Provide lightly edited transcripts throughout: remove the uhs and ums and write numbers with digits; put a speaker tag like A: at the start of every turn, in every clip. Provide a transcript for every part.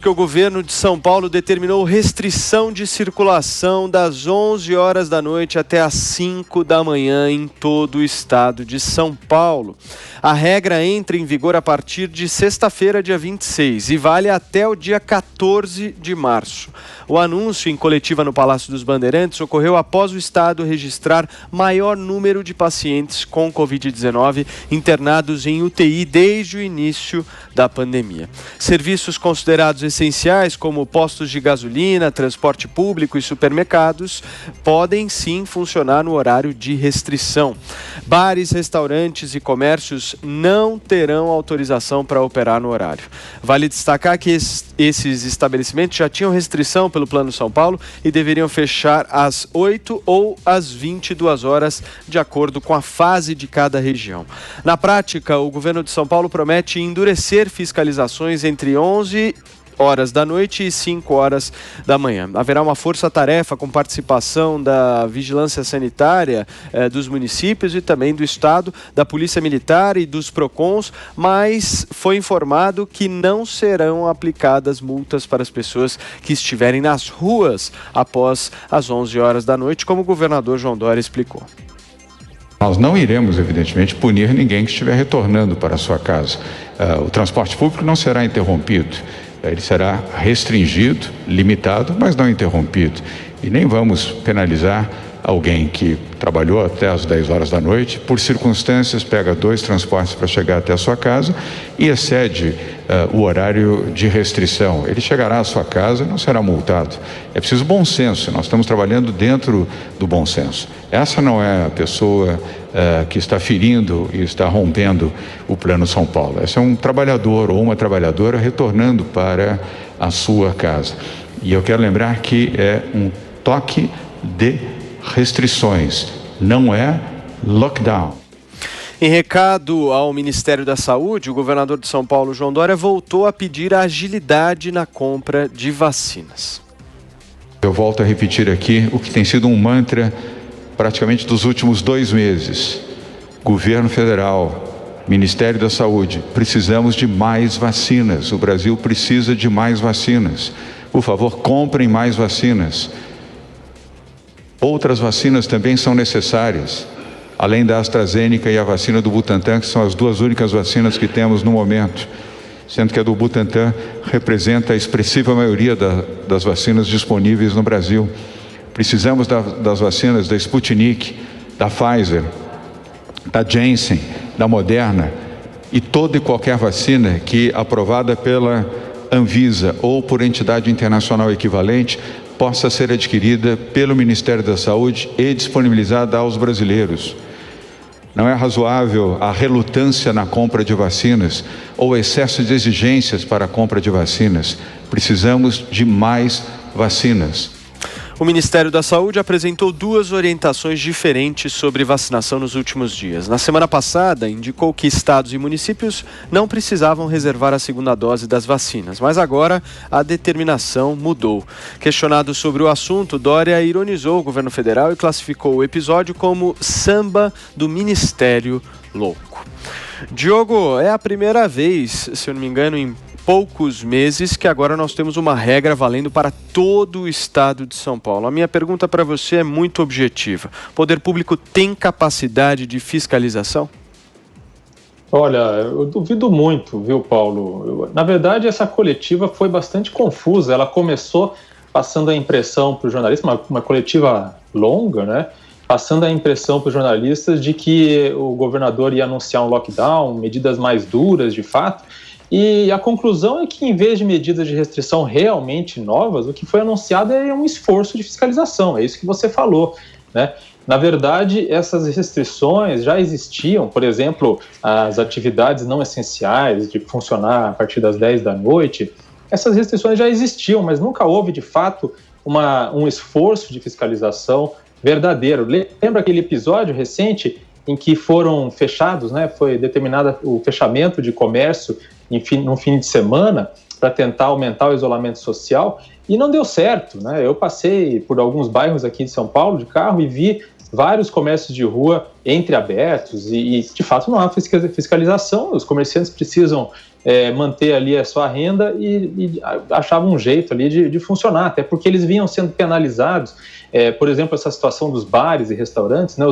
A: Que o governo de São Paulo determinou restrição de circulação das 11 horas da noite até as 5 da manhã em todo o estado de São Paulo. A regra entra em vigor a partir de sexta-feira, dia 26, e vale até o dia 14 de março. O anúncio em coletiva no Palácio dos Bandeirantes ocorreu após o estado registrar maior número de pacientes com Covid-19 internados em UTI desde o início da pandemia. Serviços considerados essenciais, como postos de gasolina, transporte público e supermercados, podem sim funcionar no horário de restrição. Bares, restaurantes e comércios não terão autorização para operar no horário. Vale destacar que esses estabelecimentos já tinham restrição pelo Plano São Paulo e deveriam fechar às 8 ou às 22 horas, de acordo com a fase de cada região. Na prática, o governo de São Paulo promete endurecer fiscalizações entre 11 horas da noite e 5 horas da manhã. Haverá uma força-tarefa com participação da Vigilância Sanitária dos municípios e também do Estado, da Polícia Militar e dos PROCONs, mas foi informado que não serão aplicadas multas para as pessoas que estiverem nas ruas após as 11 horas da noite, como o governador João Dória explicou.
B: Nós não iremos, evidentemente, punir ninguém que estiver retornando para a sua casa. O transporte público não será interrompido. Ele será restringido, limitado, mas não interrompido. E nem vamos penalizar alguém que trabalhou até as 10 horas da noite, por circunstâncias, pega 2 transportes para chegar até a sua casa e excede o horário de restrição. Ele chegará à sua casa, não será multado. É preciso bom senso, nós estamos trabalhando dentro do bom senso. Essa não é a pessoa que está ferindo e está rompendo o Plano São Paulo. Esse é um trabalhador ou uma trabalhadora retornando para a sua casa. E eu quero lembrar que é um toque de restrições, não é lockdown.
A: Em recado ao Ministério da Saúde, o governador de São Paulo, João Dória, voltou a pedir agilidade na compra de vacinas.
B: Eu volto a repetir aqui o que tem sido um mantra praticamente dos últimos 2 meses. Governo Federal, Ministério da Saúde, precisamos de mais vacinas. O Brasil precisa de mais vacinas. Por favor, comprem mais vacinas. Outras vacinas também são necessárias, além da AstraZeneca e a vacina do Butantan, que são as 2 únicas vacinas que temos no momento, sendo que a do Butantan representa a expressiva maioria das vacinas disponíveis no Brasil. Precisamos das vacinas da Sputnik, da Pfizer, da Janssen, da Moderna e toda e qualquer vacina que, aprovada pela Anvisa ou por entidade internacional equivalente, possa ser adquirida pelo Ministério da Saúde e disponibilizada aos brasileiros. Não é razoável a relutância na compra de vacinas ou excesso de exigências para a compra de vacinas. Precisamos de mais vacinas.
A: O Ministério da Saúde apresentou 2 orientações diferentes sobre vacinação nos últimos dias. Na semana passada, indicou que estados e municípios não precisavam reservar a segunda dose das vacinas, mas agora a determinação mudou. Questionado sobre o assunto, Dória ironizou o governo federal e classificou o episódio como samba do Ministério Louco. Diogo, é a primeira vez, se eu não me engano, em poucos meses que agora nós temos uma regra valendo para todo o estado de São Paulo. A minha pergunta para você é muito objetiva. O poder público tem capacidade de fiscalização?
C: Olha, eu duvido muito, viu, Paulo? Na verdade, essa coletiva foi bastante confusa. Ela começou passando a impressão para os jornalistas, uma coletiva longa, né? Passando a impressão para os jornalistas de que o governador ia anunciar um lockdown, medidas mais duras, de fato. E a conclusão é que, em vez de medidas de restrição realmente novas, o que foi anunciado é um esforço de fiscalização, é isso que você falou, né? Na verdade, essas restrições já existiam, por exemplo, as atividades não essenciais de funcionar a partir das 10 da noite, essas restrições já existiam, mas nunca houve, de fato, um esforço de fiscalização verdadeiro. Lembra aquele episódio recente em que foram fechados, né? Foi determinado o fechamento de comércio no fim de semana para tentar aumentar o isolamento social e não deu certo, né? Eu passei por alguns bairros aqui de São Paulo de carro e vi vários comércios de rua entreabertos e de fato não há fiscalização. Os comerciantes precisam manter ali a sua renda e achavam um jeito ali de funcionar, até porque eles vinham sendo penalizados. Por exemplo, essa situação dos bares e restaurantes, né,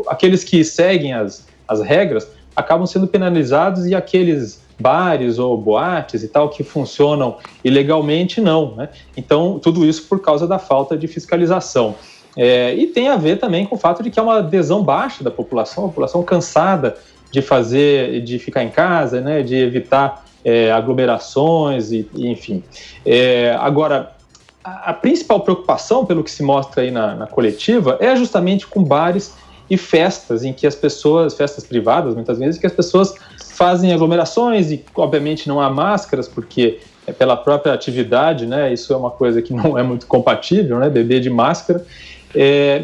C: aqueles que seguem as regras acabam sendo penalizados e aqueles bares ou boates e tal que funcionam ilegalmente não, né? Então, tudo isso por causa da falta de fiscalização. E tem a ver também com o fato de que há uma adesão baixa da população, a população cansada de ficar em casa, né, de evitar aglomerações, enfim. Agora, a principal preocupação, pelo que se mostra aí na coletiva, é justamente com bares e festas em que festas privadas, muitas vezes, que as pessoas fazem aglomerações e, obviamente, não há máscaras, porque pela própria atividade, né, isso é uma coisa que não é muito compatível, né, beber de máscara.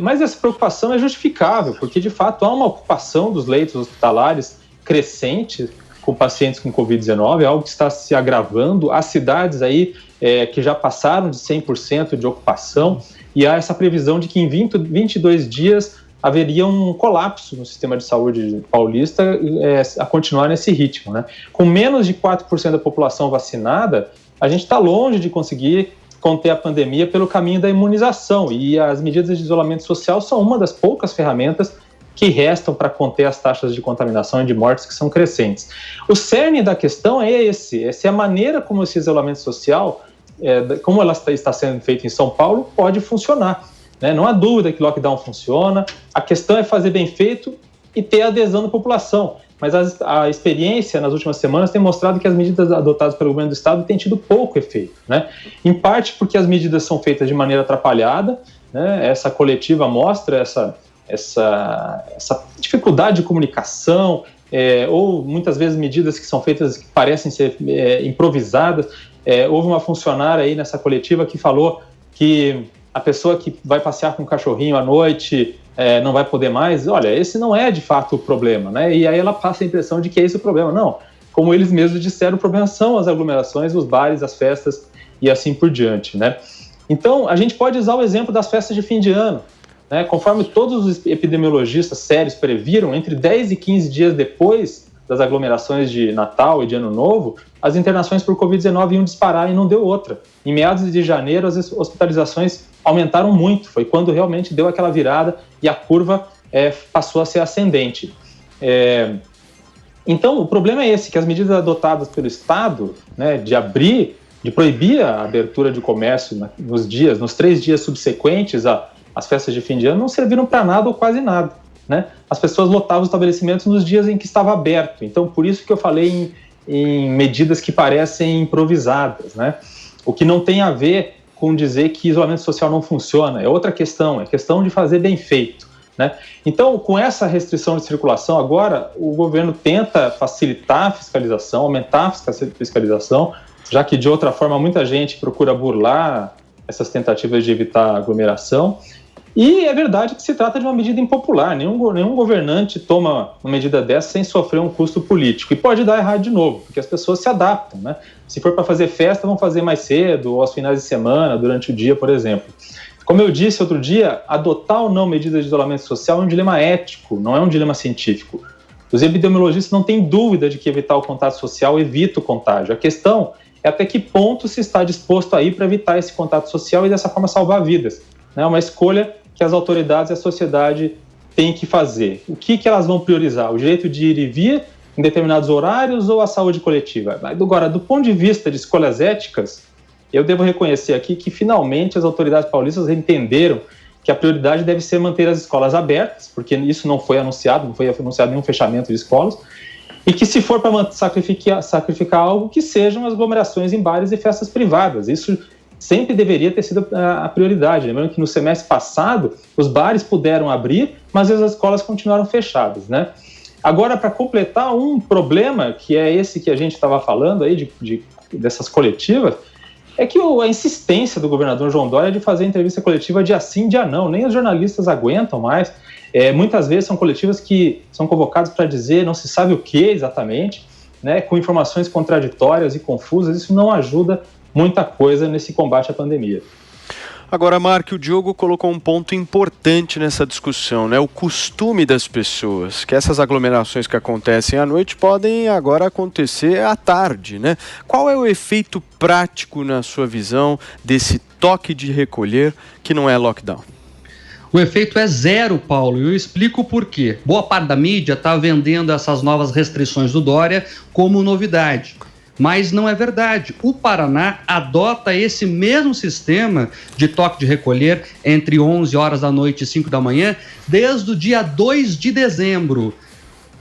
C: Mas essa preocupação é justificável, porque, de fato, há uma ocupação dos leitos hospitalares crescente com pacientes com Covid-19, algo que está se agravando. Há cidades aí que já passaram de 100% de ocupação e há essa previsão de que em 22 dias haveria um colapso no sistema de saúde paulista a continuar nesse ritmo, né? Com menos de 4% da população vacinada, a gente está longe de conseguir conter a pandemia pelo caminho da imunização, e as medidas de isolamento social são uma das poucas ferramentas que restam para conter as taxas de contaminação e de mortes que são crescentes. O cerne da questão é essa é a maneira como esse isolamento social, como ela está sendo feita em São Paulo, pode funcionar, né? Não há dúvida que lockdown funciona, a questão é fazer bem feito e ter adesão da população. Mas a experiência nas últimas semanas tem mostrado que as medidas adotadas pelo governo do estado têm tido pouco efeito, né? Em parte porque as medidas são feitas de maneira atrapalhada, né? Essa coletiva mostra essa dificuldade de comunicação, ou muitas vezes medidas que são feitas que parecem ser improvisadas. Houve uma funcionária aí nessa coletiva que falou que a pessoa que vai passear com o cachorrinho à noite não vai poder mais. Olha, esse não é de fato o problema, né? E aí ela passa a impressão de que é esse o problema. Não, como eles mesmos disseram, o problema são as aglomerações, os bares, as festas e assim por diante, né? Então, a gente pode usar o exemplo das festas de fim de ano, né? Conforme todos os epidemiologistas sérios previram, entre 10 e 15 dias depois das aglomerações de Natal e de Ano Novo, as internações por Covid-19 iam disparar e não deu outra. Em meados de janeiro, as hospitalizações aumentaram muito, foi quando realmente deu aquela virada e a curva passou a ser ascendente. Então, o problema é esse, que as medidas adotadas pelo Estado, né, de proibir a abertura de comércio nos 3 dias subsequentes às festas de fim de ano, não serviram para nada ou quase nada, né? As pessoas lotavam os estabelecimentos nos dias em que estava aberto. Então, por isso que eu falei em medidas que parecem improvisadas, né? O que não tem a ver com dizer que isolamento social não funciona, é outra questão, é questão de fazer bem feito, né? Então, com essa restrição de circulação, agora o governo tenta facilitar a fiscalização, aumentar a fiscalização, já que de outra forma muita gente procura burlar essas tentativas de evitar aglomeração. E é verdade que se trata de uma medida impopular, nenhum governante toma uma medida dessa sem sofrer um custo político. E pode dar errado de novo, porque as pessoas se adaptam, né? Se for para fazer festa, vão fazer mais cedo, ou aos finais de semana, durante o dia, por exemplo. Como eu disse outro dia, adotar ou não medidas de isolamento social é um dilema ético, não é um dilema científico. Os epidemiologistas não têm dúvida de que evitar o contato social evita o contágio. A questão é até que ponto se está disposto a ir para evitar esse contato social e dessa forma salvar vidas. É uma escolha que as autoridades e a sociedade têm que fazer. O que elas vão priorizar? O direito de ir e vir em determinados horários ou a saúde coletiva? Agora, do ponto de vista de escolhas éticas, eu devo reconhecer aqui que finalmente as autoridades paulistas entenderam que a prioridade deve ser manter as escolas abertas, porque isso não foi anunciado nenhum fechamento de escolas, e que se for para sacrificar algo, que sejam as aglomerações em bares e festas privadas. Isso sempre deveria ter sido a prioridade. Lembrando que no semestre passado, os bares puderam abrir, mas as escolas continuaram fechadas, né? Agora, para completar um problema, que é esse que a gente estava falando aí, dessas coletivas, é que a insistência do governador João Dória de fazer entrevista coletiva dia sim, dia não, nem os jornalistas aguentam mais. Muitas vezes são coletivas que são convocadas para dizer não se sabe o que exatamente, né, com informações contraditórias e confusas. Isso não ajuda muita coisa nesse combate à pandemia.
A: Agora, Marco, o Diogo colocou um ponto importante nessa discussão, né? O costume das pessoas, que essas aglomerações que acontecem à noite podem agora acontecer à tarde, né? Qual é o efeito prático, na sua visão, desse toque de recolher que não é lockdown?
D: O efeito é zero, Paulo, e eu explico por quê. Boa parte da mídia está vendendo essas novas restrições do Dória como novidade. Mas não é verdade. O Paraná adota esse mesmo sistema de toque de recolher entre 11 horas da noite e 5 da manhã desde o dia 2 de dezembro.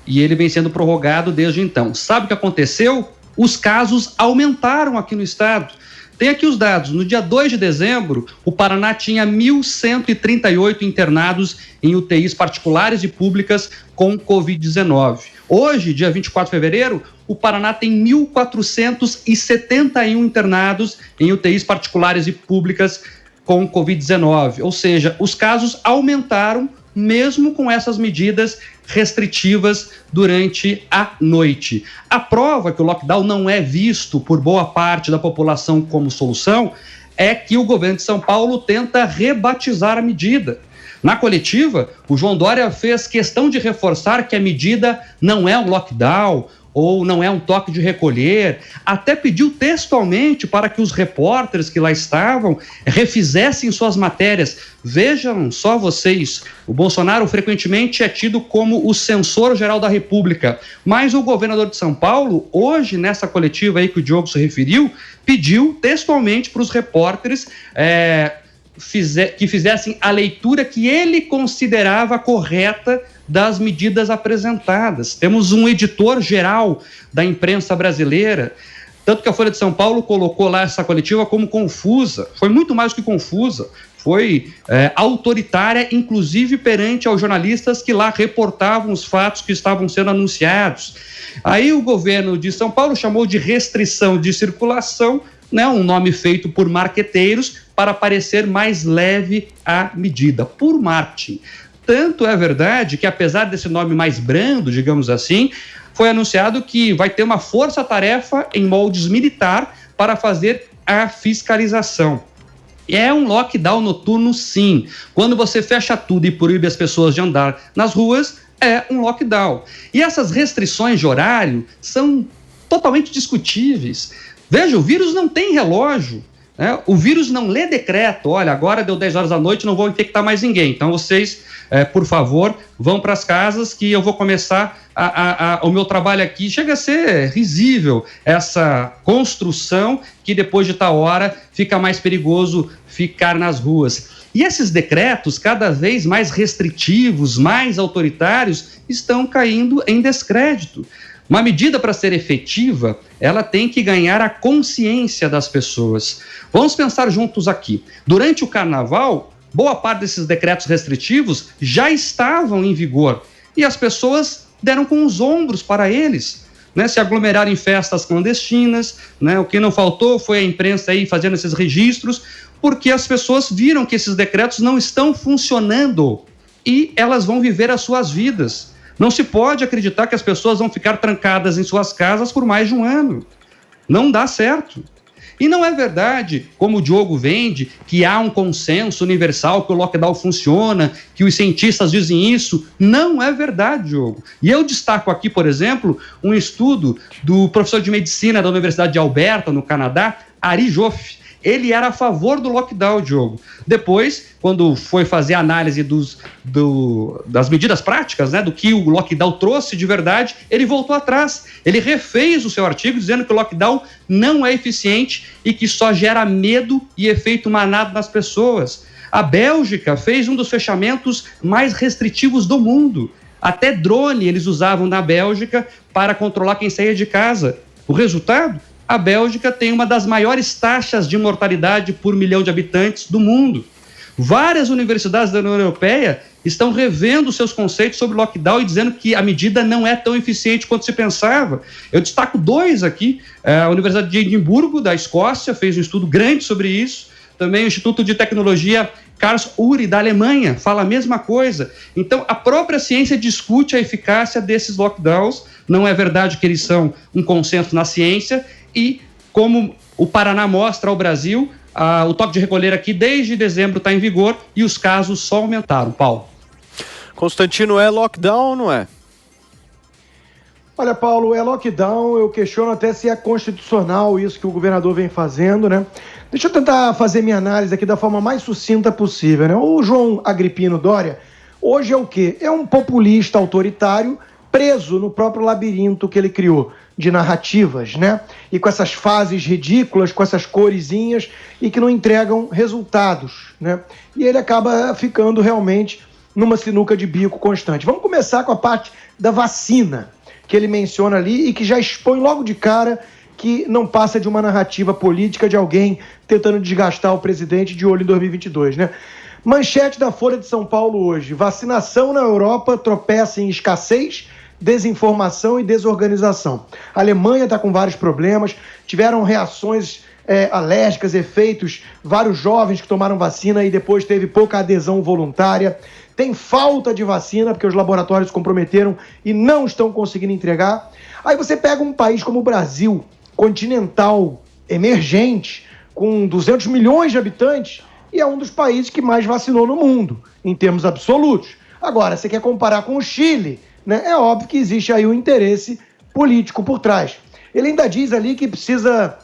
D: E ele vem sendo prorrogado desde então. Sabe o que aconteceu? Os casos aumentaram aqui no estado. Tem aqui os dados. No dia 2 de dezembro, o Paraná tinha 1.138 internados em UTIs particulares e públicas com Covid-19. Hoje, dia 24 de fevereiro, o Paraná tem 1.471 internados em UTIs particulares e públicas com Covid-19. Ou seja, os casos aumentaram mesmo com essas medidas restritivas durante a noite. A prova que o lockdown não é visto por boa parte da população como solução é que o governo de São Paulo tenta rebatizar a medida. Na coletiva, o João Dória fez questão de reforçar que a medida não é um lockdown ou não é um toque de recolher, até pediu textualmente para que os repórteres que lá estavam refizessem suas matérias. Vejam só vocês, o Bolsonaro frequentemente é tido como o censor-geral da República, mas o governador de São Paulo, hoje nessa coletiva aí que o Diogo se referiu, pediu textualmente para os repórteres que fizessem a leitura que ele considerava correta das medidas apresentadas. Temos um editor-geral da imprensa brasileira, tanto que a Folha de São Paulo colocou lá essa coletiva como confusa. Foi muito mais do que confusa, foi autoritária, inclusive perante aos jornalistas que lá reportavam os fatos que estavam sendo anunciados. Aí o governo de São Paulo chamou de restrição de circulação, né, um nome feito por marqueteiros para parecer mais leve a medida, por marketing. Tanto é verdade que, apesar desse nome mais brando, digamos assim, foi anunciado que vai ter uma força-tarefa em moldes militar para fazer a fiscalização. É um lockdown noturno, sim. Quando você fecha tudo e proíbe as pessoas de andar nas ruas, é um lockdown. E essas restrições de horário são totalmente discutíveis. Veja, o vírus não tem relógio. O vírus não lê decreto. Olha, agora deu 10 horas da noite, não vou infectar mais ninguém. Então vocês, por favor, vão para as casas que eu vou começar o meu trabalho aqui. Chega a ser risível essa construção que depois de tal hora fica mais perigoso ficar nas ruas. E esses decretos, cada vez mais restritivos, mais autoritários, estão caindo em descrédito. Uma medida, para ser efetiva, ela tem que ganhar a consciência das pessoas. Vamos pensar juntos aqui. Durante o carnaval, boa parte desses decretos restritivos já estavam em vigor e as pessoas deram com os ombros para eles, né? Se aglomeraram em festas clandestinas, né? O que não faltou foi a imprensa aí fazendo esses registros, porque as pessoas viram que esses decretos não estão funcionando e elas vão viver as suas vidas. Não se pode acreditar que as pessoas vão ficar trancadas em suas casas por mais de um ano. Não dá certo. E não é verdade, como o Diogo vende, que há um consenso universal que o lockdown funciona, que os cientistas dizem isso. Não é verdade, Diogo. E eu destaco aqui, por exemplo, um estudo do professor de medicina da Universidade de Alberta, no Canadá, Ari Joff. Ele era a favor do lockdown, Diogo. Depois, quando foi fazer a análise das medidas práticas, né, do que o lockdown trouxe de verdade, ele voltou atrás. Ele refez o seu artigo dizendo que o lockdown não é eficiente e que só gera medo e efeito manado nas pessoas. A Bélgica fez um dos fechamentos mais restritivos do mundo. Até drone eles usavam na Bélgica para controlar quem saía de casa. O resultado? A Bélgica tem uma das maiores taxas de mortalidade por milhão de habitantes do mundo. Várias universidades da União Europeia estão revendo seus conceitos sobre lockdown e dizendo que a medida não é tão eficiente quanto se pensava. Eu destaco dois aqui. A Universidade de Edimburgo, da Escócia, fez um estudo grande sobre isso. Também o Instituto de Tecnologia Karlsruhe, da Alemanha, fala a mesma coisa. Então, a própria ciência discute a eficácia desses lockdowns. Não é verdade que eles são um consenso na ciência. E, como o Paraná mostra ao Brasil, O toque de recolher aqui desde dezembro está em vigor e os casos só aumentaram, Paulo.
A: Constantino, é lockdown ou não é?
E: Olha, Paulo, é lockdown, eu questiono até se é constitucional isso que o governador vem fazendo, né? Deixa eu tentar fazer minha análise aqui da forma mais sucinta possível, né? O João Agripino Dória, hoje é o quê? É um populista autoritário preso no próprio labirinto que ele criou de narrativas, né? E com essas fases ridículas, com essas coresinhas e que não entregam resultados, né? E ele acaba ficando realmente numa sinuca de bico constante. Vamos começar com a parte da vacina que ele menciona ali e que já expõe logo de cara que não passa de uma narrativa política de alguém tentando desgastar o presidente de olho em 2022, né? Manchete da Folha de São Paulo hoje: vacinação na Europa tropeça em escassez, desinformação e desorganização. A Alemanha está com vários problemas, tiveram reações alérgicas, efeitos, vários jovens que tomaram vacina e depois teve pouca adesão voluntária. Tem falta de vacina, porque os laboratórios comprometeram e não estão conseguindo entregar. Aí você pega um país como o Brasil, continental, emergente, com 200 milhões de habitantes, e é um dos países que mais vacinou no mundo, em termos absolutos. Agora, você quer comparar com o Chile, né? É óbvio que existe aí um interesse político por trás. Ele ainda diz ali que precisa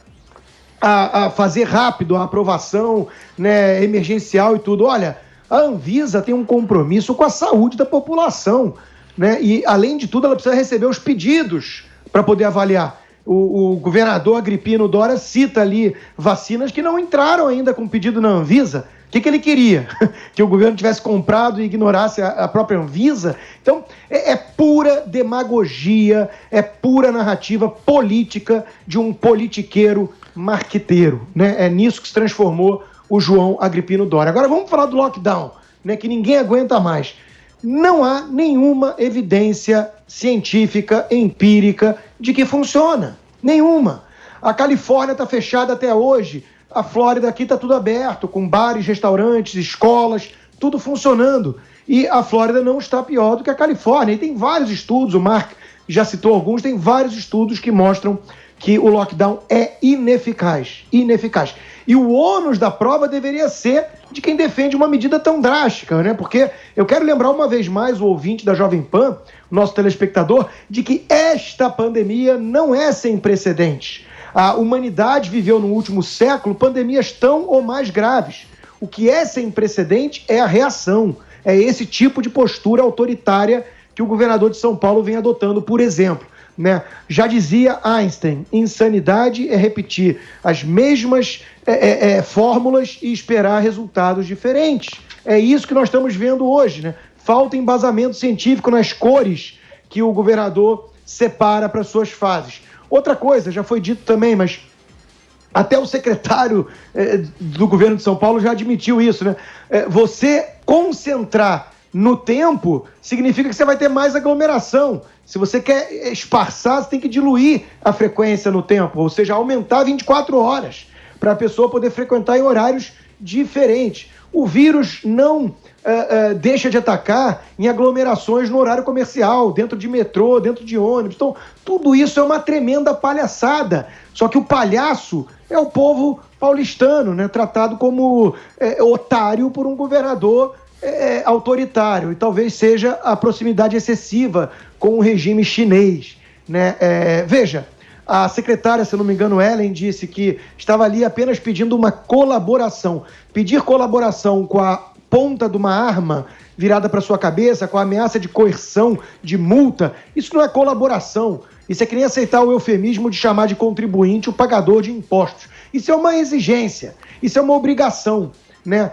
E: fazer rápido a aprovação, né, emergencial e tudo. Olha, a Anvisa tem um compromisso com a saúde da população, né? E, além de tudo, ela precisa receber os pedidos para poder avaliar. O governador Agripino Dória cita ali vacinas que não entraram ainda com pedido na Anvisa. O que ele queria? Que o governo tivesse comprado e ignorasse a própria Anvisa? Então, é pura demagogia, é pura narrativa política de um politiqueiro marqueteiro, né? É nisso que se transformou o João Agripino Dória. Agora vamos falar do lockdown, né, que ninguém aguenta mais. Não há nenhuma evidência científica, empírica, de que funciona. Nenhuma. A Califórnia está fechada até hoje. A Flórida aqui está tudo aberto, com bares, restaurantes, escolas, tudo funcionando. E a Flórida não está pior do que a Califórnia. E tem vários estudos, o Mark já citou alguns, tem vários estudos que mostram que o lockdown é ineficaz. Ineficaz. E o ônus da prova deveria ser de quem defende uma medida tão drástica, né? Porque eu quero lembrar uma vez mais o ouvinte da Jovem Pan, o nosso telespectador, de que esta pandemia não é sem precedentes. A humanidade viveu no último século pandemias tão ou mais graves. O que é sem precedente é a reação. É esse tipo de postura autoritária que o governador de São Paulo vem adotando, por exemplo. Né? Já dizia Einstein, insanidade é repetir as mesmas fórmulas e esperar resultados diferentes. É isso que nós estamos vendo hoje, né? Falta embasamento científico nas cores que o governador separa para suas fases. Outra coisa, já foi dito também, mas até o secretário do governo de São Paulo já admitiu isso, né? Você concentrar no tempo significa que você vai ter mais aglomeração. Se você quer esparçar, você tem que diluir a frequência no tempo, ou seja, aumentar 24 horas para a pessoa poder frequentar em horários diferentes. O vírus não deixa de atacar em aglomerações no horário comercial, dentro de metrô, dentro de ônibus. Então, tudo isso é uma tremenda palhaçada. Só que o palhaço é o povo paulistano, né? Tratado como otário por um governador autoritário, e talvez seja a proximidade excessiva com o regime chinês, né? Veja, a secretária, se não me engano, Ellen, disse que estava ali apenas pedindo uma colaboração. Pedir colaboração com a ponta de uma arma virada para sua cabeça, com a ameaça de coerção, de multa, isso não é colaboração. Isso é que nem aceitar o eufemismo de chamar de contribuinte o pagador de impostos. Isso é uma exigência, isso é uma obrigação, né?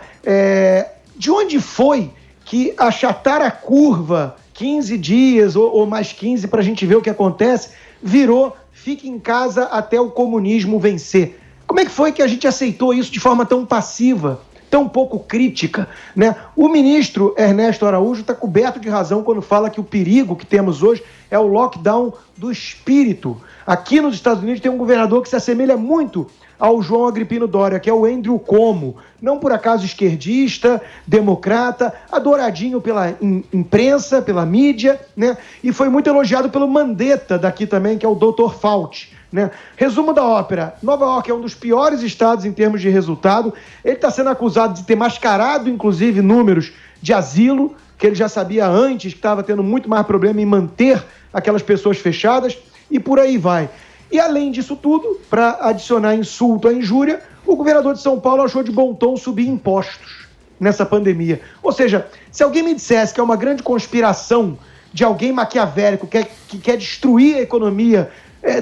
E: De onde foi que achatar a curva 15 dias ou mais 15 para a gente ver o que acontece, virou fique em casa até o comunismo vencer? Como é que foi que a gente aceitou isso de forma tão passiva, tão pouco crítica, né? O ministro Ernesto Araújo está coberto de razão quando fala que o perigo que temos hoje é o lockdown do espírito. Aqui nos Estados Unidos tem um governador que se assemelha muito ao João Agripino Dória, que é o Andrew Cuomo, não por acaso esquerdista, democrata, adoradinho pela imprensa, pela mídia, né? E foi muito elogiado pelo Mandetta daqui também, que é o Dr. Fauci, né? Resumo da ópera: Nova York é um dos piores estados em termos de resultado. Ele está sendo acusado de ter mascarado, inclusive, números de asilo, que ele já sabia antes que estava tendo muito mais problema em manter aquelas pessoas fechadas, e por aí vai. E além disso tudo, para adicionar insulto à injúria, o governador de São Paulo achou de bom tom subir impostos nessa pandemia. Ou seja, se alguém me dissesse que é uma grande conspiração de alguém maquiavélico que quer destruir a economia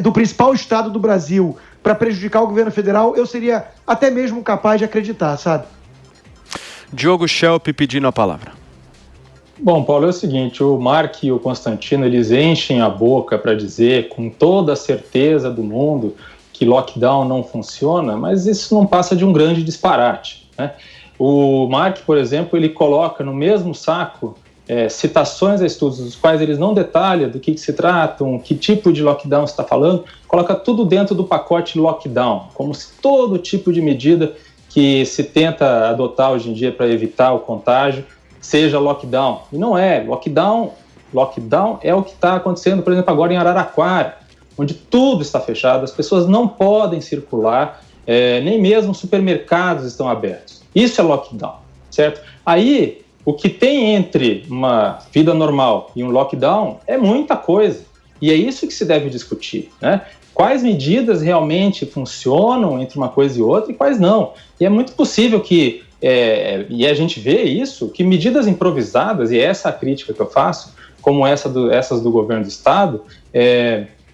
E: do principal estado do Brasil para prejudicar o governo federal, eu seria até mesmo capaz de acreditar, sabe?
A: Diogo Schelp pedindo a palavra.
C: Bom, Paulo, é o seguinte: o Mark e o Constantino, eles enchem a boca para dizer com toda a certeza do mundo que lockdown não funciona, mas isso não passa de um grande disparate, né? O Mark, por exemplo, ele coloca no mesmo saco citações a estudos dos quais eles não detalham do que se tratam, que tipo de lockdown está falando, coloca tudo dentro do pacote lockdown, como se todo tipo de medida que se tenta adotar hoje em dia para evitar o contágio seja lockdown. E não é. Lockdown é o que está acontecendo, por exemplo, agora em Araraquara, onde tudo está fechado, as pessoas não podem circular, nem mesmo supermercados estão abertos. Isso é lockdown, certo? Aí, o que tem entre uma vida normal e um lockdown é muita coisa. E é isso que se deve discutir, né? Quais medidas realmente funcionam entre uma coisa e outra e quais não. E é muito possível que, e a gente vê isso, que medidas improvisadas, e essa é a crítica que eu faço, como essas do governo do estado,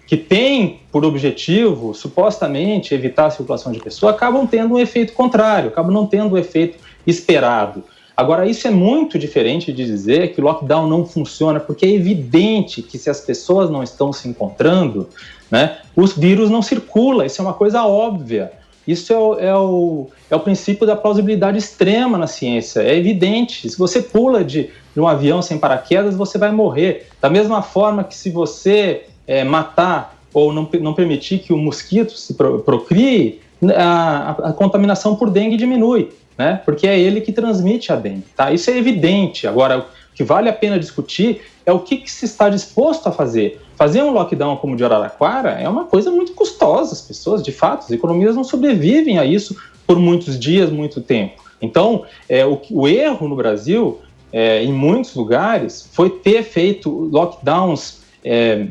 C: que tem por objetivo, supostamente, evitar a circulação de pessoas, acabam tendo um efeito contrário, acabam não tendo o efeito esperado. Agora, isso é muito diferente de dizer que o lockdown não funciona, porque é evidente que se as pessoas não estão se encontrando, né, os vírus não circulam, isso é uma coisa óbvia. Isso é o princípio da plausibilidade extrema na ciência, é evidente. Se você pula de um avião sem paraquedas, você vai morrer. Da mesma forma que se você matar ou não permitir que o mosquito se procrie, a contaminação por dengue diminui, né? Porque é ele que transmite a dengue, tá? Isso é evidente. Agora, o que vale a pena discutir é o que se está disposto a fazer. Fazer um lockdown como o de Araraquara é uma coisa muito custosa. As pessoas, de fato, as economias não sobrevivem a isso por muitos dias, muito tempo. Então, o erro no Brasil, em muitos lugares, foi ter feito lockdowns,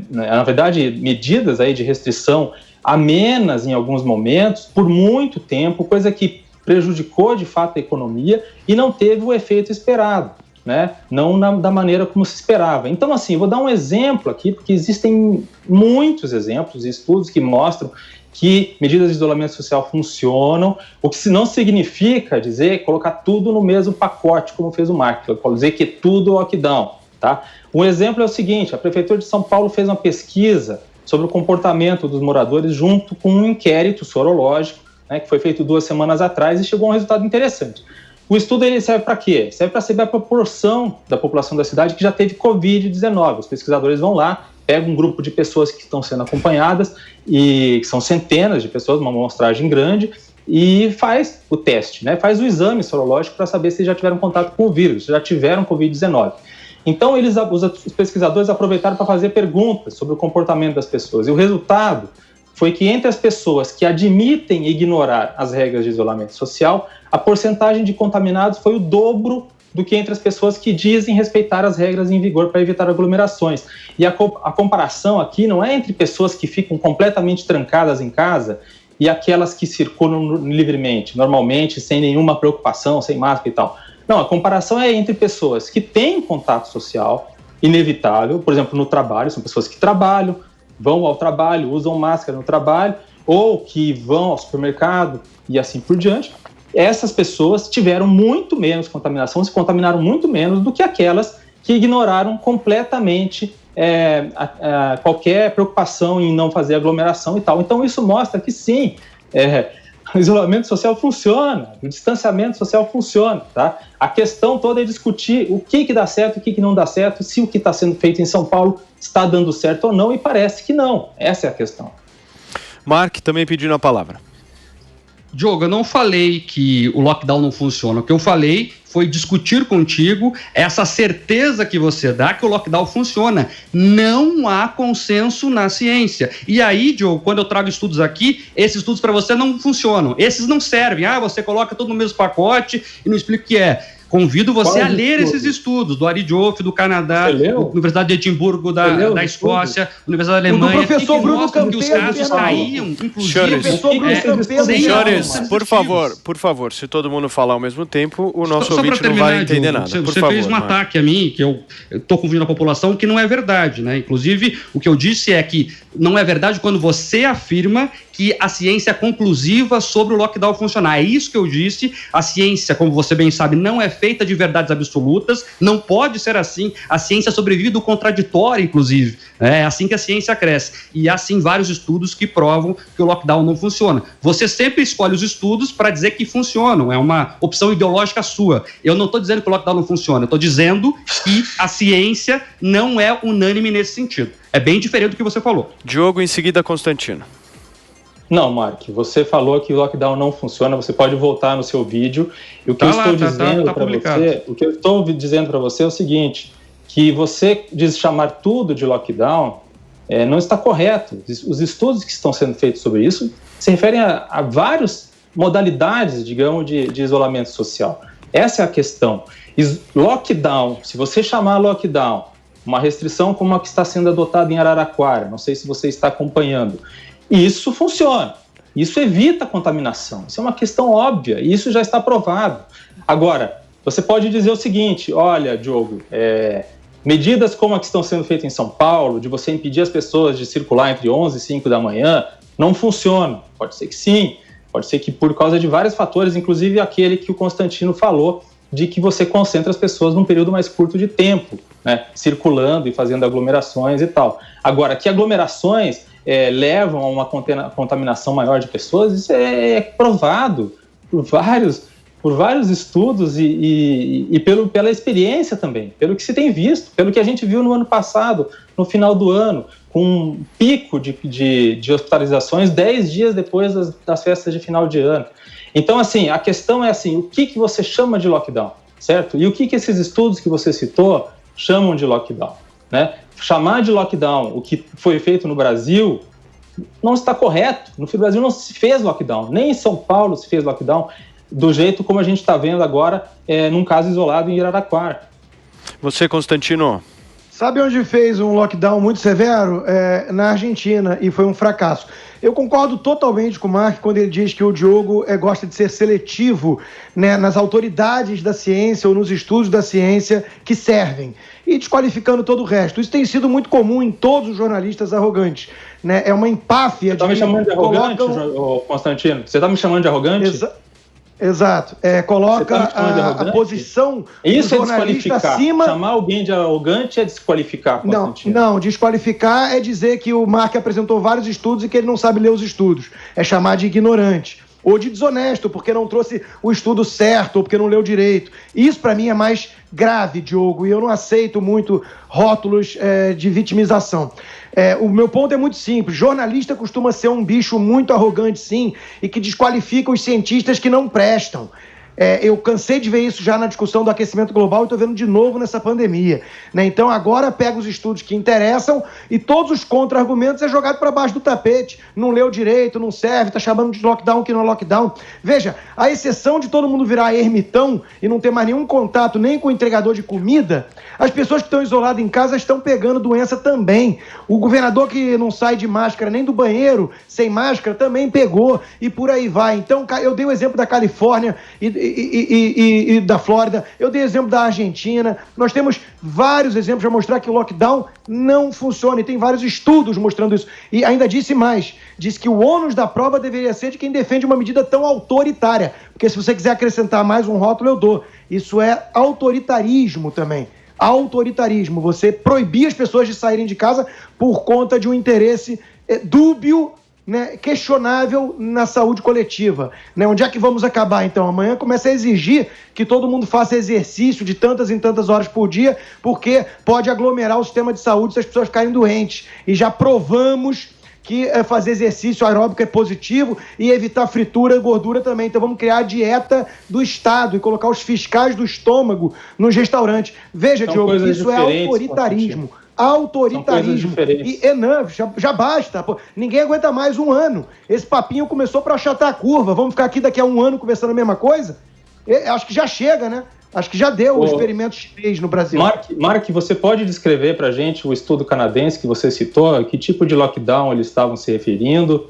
C: na verdade, medidas aí de restrição amenas em alguns momentos, por muito tempo, coisa que prejudicou de fato a economia e não teve o efeito esperado, né? Não da maneira como se esperava. Então, assim, vou dar um exemplo aqui, porque existem muitos exemplos e estudos que mostram que medidas de isolamento social funcionam, o que não significa colocar tudo no mesmo pacote, como fez o Mark, dizer que tudo é lockdown, tá? Um exemplo é o seguinte: a Prefeitura de São Paulo fez uma pesquisa sobre o comportamento dos moradores junto com um inquérito sorológico, né, que foi feito 2 semanas atrás e chegou a um resultado interessante. O estudo ele serve para quê? Serve para saber a proporção da população da cidade que já teve Covid-19. Os pesquisadores vão lá, pegam um grupo de pessoas que estão sendo acompanhadas, e que são centenas de pessoas, uma amostragem grande, e faz o teste, né? Faz o exame sorológico para saber se já tiveram contato com o vírus, se já tiveram Covid-19. Então, os pesquisadores aproveitaram para fazer perguntas sobre o comportamento das pessoas. E o resultado foi que entre as pessoas que admitem ignorar as regras de isolamento social, a porcentagem de contaminados foi o dobro do que entre as pessoas que dizem respeitar as regras em vigor para evitar aglomerações. E a comparação aqui não é entre pessoas que ficam completamente trancadas em casa e aquelas que circulam livremente, normalmente, sem nenhuma preocupação, sem máscara e tal. Não, a comparação é entre pessoas que têm contato social inevitável, por exemplo, no trabalho, são pessoas que trabalham, vão ao trabalho, usam máscara no trabalho, ou que vão ao supermercado e assim por diante. Essas pessoas tiveram muito menos contaminação, se contaminaram muito menos do que aquelas que ignoraram completamente qualquer preocupação em não fazer aglomeração e tal. Então isso mostra que sim, o isolamento social funciona, o distanciamento social funciona, tá? A questão toda é discutir o que dá certo e o que não dá certo, se o que está sendo feito em São Paulo está dando certo ou não, e parece que não. Essa é a questão.
A: Mark também pedindo a palavra.
D: Diogo, eu não falei que o lockdown não funciona. O que eu falei foi discutir contigo essa certeza que você dá que o lockdown funciona. Não há consenso na ciência. E aí, Diogo, quando eu trago estudos aqui, esses estudos para você não funcionam. Esses não servem. Você coloca tudo no mesmo pacote e não explica o que é. Convido você a ler esses estudos do Ari Diouf, do Canadá, Universidade de Edimburgo, da Escócia, Universidade da Alemanha,
E: do professor
D: que
E: Bruno
D: mostram que os casos caíam, inclusive...
A: Senhores, por favor, se todo mundo falar ao mesmo tempo, o nosso ouvinte não vai entender nada.
D: Você fez um ataque a mim, que eu estou confundindo a população, que não é verdade, né? Inclusive, o que eu disse é que não é verdade quando você afirma que a ciência é conclusiva sobre o lockdown funcionar. É isso que eu disse. A ciência, como você bem sabe, não é feita de verdades absolutas, não pode ser assim. A ciência sobrevive do contraditório, inclusive. É assim que a ciência cresce. E há, sim, vários estudos que provam que o lockdown não funciona. Você sempre escolhe os estudos para dizer que funcionam. É uma opção ideológica sua. Eu não estou dizendo que o lockdown não funciona. Eu estou dizendo que a ciência não é unânime nesse sentido. É bem diferente do que você falou.
A: Diogo, em seguida, Constantino.
C: Não, Mark, você falou que o lockdown não funciona, você pode voltar no seu vídeo. E o que eu estou dizendo para você é o seguinte, que você diz chamar tudo de lockdown não está correto. Os estudos que estão sendo feitos sobre isso se referem a várias modalidades, digamos, de isolamento social. Essa é a questão. Lockdown, se você chamar lockdown, uma restrição como a que está sendo adotada em Araraquara, não sei se você está acompanhando, isso funciona, isso evita a contaminação, isso é uma questão óbvia, e isso já está provado. Agora, você pode dizer o seguinte, olha, Diogo, medidas como a que estão sendo feitas em São Paulo, de você impedir as pessoas de circular entre 11 e 5 da manhã, não funcionam. Pode ser que sim, pode ser que por causa de vários fatores, inclusive aquele que o Constantino falou, de que você concentra as pessoas num período mais curto de tempo, né, circulando e fazendo aglomerações e tal. Agora, que aglomerações levam a uma contaminação maior de pessoas, isso é provado por vários estudos e pela experiência também, pelo que se tem visto, pelo que a gente viu no ano passado, no final do ano, com um pico de hospitalizações 10 dias depois das festas de final de ano. Então, assim, a questão é assim, o que você chama de lockdown, certo? E o que esses estudos que você citou chamam de lockdown, né? Chamar de lockdown o que foi feito no Brasil não está correto. No Brasil não se fez lockdown, nem em São Paulo se fez lockdown, do jeito como a gente está vendo agora num caso isolado em Araraquara.
A: Você, Constantino?
E: Sabe onde fez um lockdown muito severo? Na Argentina, e foi um fracasso. Eu concordo totalmente com o Mark quando ele diz que o Diogo gosta de ser seletivo, né, nas autoridades da ciência ou nos estudos da ciência que servem, e desqualificando todo o resto. Isso tem sido muito comum em todos os jornalistas arrogantes, né? É uma empáfia.
C: Você está me chamando de arrogante, Constantino? Você está me chamando de arrogante?
E: Exato. Coloca a posição
C: do
E: jornalista acima.
C: Chamar alguém de arrogante é desqualificar, Constantino.
E: Não, desqualificar é dizer que o Mark apresentou vários estudos e que ele não sabe ler os estudos. É chamar de ignorante. Ou de desonesto, porque não trouxe o estudo certo, ou porque não leu direito. Isso, para mim, é mais grave, Diogo, e eu não aceito muito rótulos de vitimização. O meu ponto é muito simples. Jornalista costuma ser um bicho muito arrogante, sim, e que desqualifica os cientistas que não prestam. Eu cansei de ver isso já na discussão do aquecimento global e estou vendo de novo nessa pandemia, né? Então agora pega os estudos que interessam e todos os contra-argumentos é jogado para baixo do tapete. Não leu direito, não serve, está chamando de lockdown que não é lockdown. Veja, a exceção de todo mundo virar ermitão e não ter mais nenhum contato nem com o entregador de comida, as pessoas que estão isoladas em casa estão pegando doença também. O governador que não sai de máscara nem do banheiro sem máscara também pegou e por aí vai. Então eu dei o exemplo da Califórnia e da Flórida, eu dei exemplo da Argentina, nós temos vários exemplos para mostrar que o lockdown não funciona e tem vários estudos mostrando isso. E ainda disse mais, disse que o ônus da prova deveria ser de quem defende uma medida tão autoritária, porque se você quiser acrescentar mais um rótulo eu dou. Isso é autoritarismo também. Autoritarismo, você proibir as pessoas de saírem de casa por conta de um interesse dúbio, né, questionável na saúde coletiva, né? Onde é que vamos acabar então? Amanhã começa a exigir que todo mundo faça exercício de tantas em tantas horas por dia, porque pode aglomerar o sistema de saúde se as pessoas ficarem doentes. E já provamos que fazer exercício aeróbico é positivo e evitar fritura e gordura também. Então vamos criar a dieta do Estado e colocar os fiscais do estômago nos restaurantes. Veja, Diogo, isso é autoritarismo. Autoritarismo. E não, já basta. Pô. Ninguém aguenta mais um ano. Esse papinho começou para achatar a curva. Vamos ficar aqui daqui a um ano conversando a mesma coisa? Acho que já chega, né? Acho que já deu o experimento chinês no Brasil.
C: Mark, você pode descrever para a gente o estudo canadense que você citou? Que tipo de lockdown eles estavam se referindo?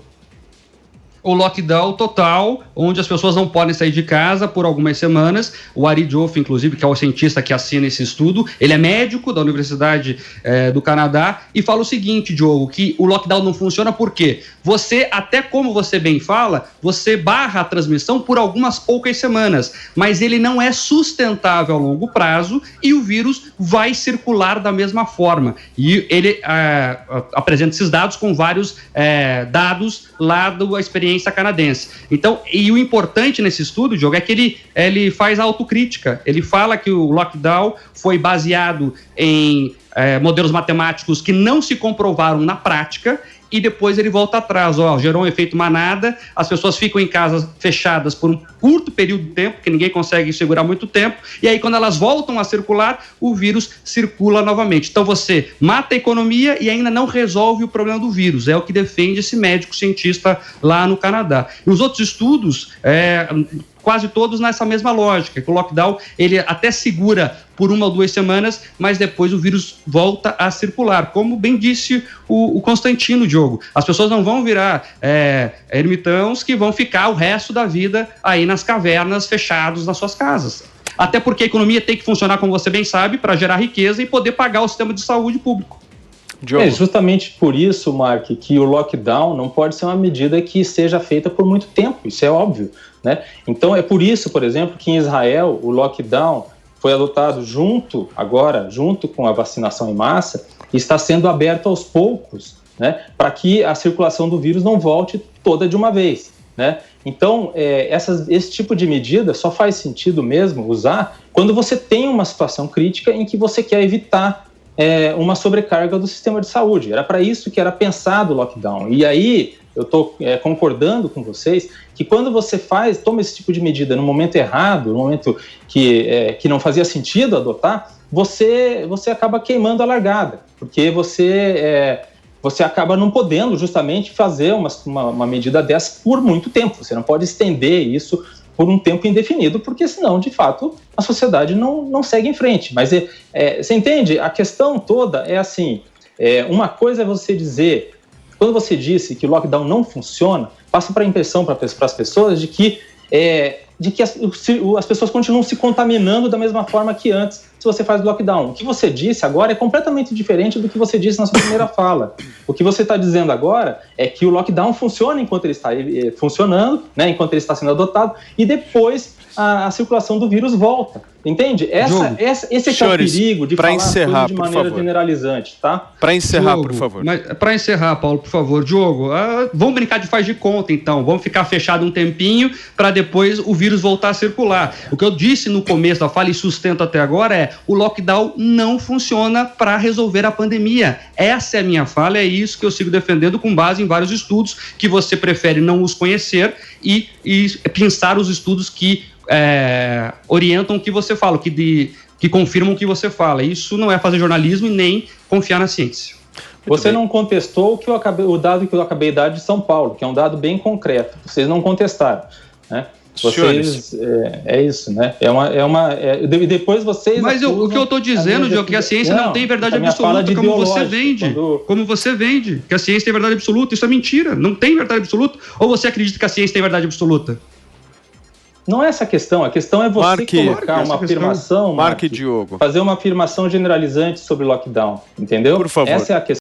D: O lockdown total, onde as pessoas não podem sair de casa por algumas semanas. O Ari Joffe, inclusive, que é o cientista que assina esse estudo, ele é médico da Universidade do Canadá e fala o seguinte, Diogo, que o lockdown não funciona porque você, até como você bem fala, você barra a transmissão por algumas poucas semanas, mas ele não é sustentável a longo prazo e o vírus vai circular da mesma forma. E ele apresenta esses dados com vários dados lá da experiência canadense. Então, e o importante nesse estudo, Diogo, é que ele faz a autocrítica. Ele fala que o lockdown foi baseado em modelos matemáticos que não se comprovaram na prática e depois ele volta atrás, gerou um efeito manada, as pessoas ficam em casas fechadas por um curto período de tempo, que ninguém consegue segurar muito tempo, e aí quando elas voltam a circular, o vírus circula novamente. Então você mata a economia e ainda não resolve o problema do vírus, é o que defende esse médico cientista lá no Canadá. E os outros estudos, quase todos nessa mesma lógica, que o lockdown ele até segura por 1 ou 2 semanas, mas depois o vírus volta a circular. Como bem disse o Constantino, Diogo, as pessoas não vão virar ermitãos que vão ficar o resto da vida aí nas cavernas, fechados nas suas casas. Até porque a economia tem que funcionar, como você bem sabe, para gerar riqueza e poder pagar o sistema de saúde público.
C: É justamente por isso, Mark, que o lockdown não pode ser uma medida que seja feita por muito tempo, isso é óbvio, né? Então é por isso, por exemplo, que em Israel o lockdown foi adotado junto com a vacinação em massa e está sendo aberto aos poucos, né, para que a circulação do vírus não volte toda de uma vez, né? Então esse tipo de medida só faz sentido mesmo usar quando você tem uma situação crítica em que você quer evitar uma sobrecarga do sistema de saúde. Era para isso que era pensado o lockdown. E aí eu estou concordando com vocês que quando você toma esse tipo de medida no momento errado, no momento que não fazia sentido adotar, você acaba queimando a largada, porque você acaba não podendo justamente fazer uma medida dessa por muito tempo. Você não pode estender isso por um tempo indefinido, porque senão, de fato, a sociedade não segue em frente. Mas você entende? A questão toda é assim, uma coisa é você dizer, quando você disse que o lockdown não funciona, passa para a impressão para as pessoas de que as pessoas continuam se contaminando da mesma forma que antes, se você faz lockdown. O que você disse agora é completamente diferente do que você disse na sua primeira fala. O que você está dizendo agora é que o lockdown funciona enquanto ele está funcionando, né, enquanto ele está sendo adotado, e depois a circulação do vírus volta. Entende? Esse é que é o perigo de falar as coisas de maneira generalizante, tá?
A: Para encerrar, por favor.
D: Para encerrar, Paulo, por favor. Diogo, vamos brincar de faz de conta, então. Vamos ficar fechado um tempinho para depois o vírus voltar a circular. O que eu disse no começo da fala e sustento até agora é o lockdown não funciona para resolver a pandemia. Essa é a minha fala, é isso que eu sigo defendendo com base em vários estudos que você prefere não os conhecer e pensar os estudos que orientam o que você fala, que confirmam o que você fala. Isso não é fazer jornalismo e nem confiar na ciência.
C: Você não contestou o dado que eu acabei de dar de São Paulo, que é um dado bem concreto. Vocês não contestaram, né? Vocês, é isso, né? Depois vocês.
D: Mas o que eu estou dizendo, Diogo, é que a ciência não tem verdade absoluta, como você vende. Como você vende, que a ciência tem verdade absoluta. Isso é mentira. Não tem verdade absoluta. Ou você acredita que a ciência tem verdade absoluta?
C: Não é essa a questão é você colocar uma afirmação,
A: Mark e Diogo.
C: fazer uma afirmação generalizante sobre lockdown, entendeu?
A: Por favor.
C: Essa é a questão.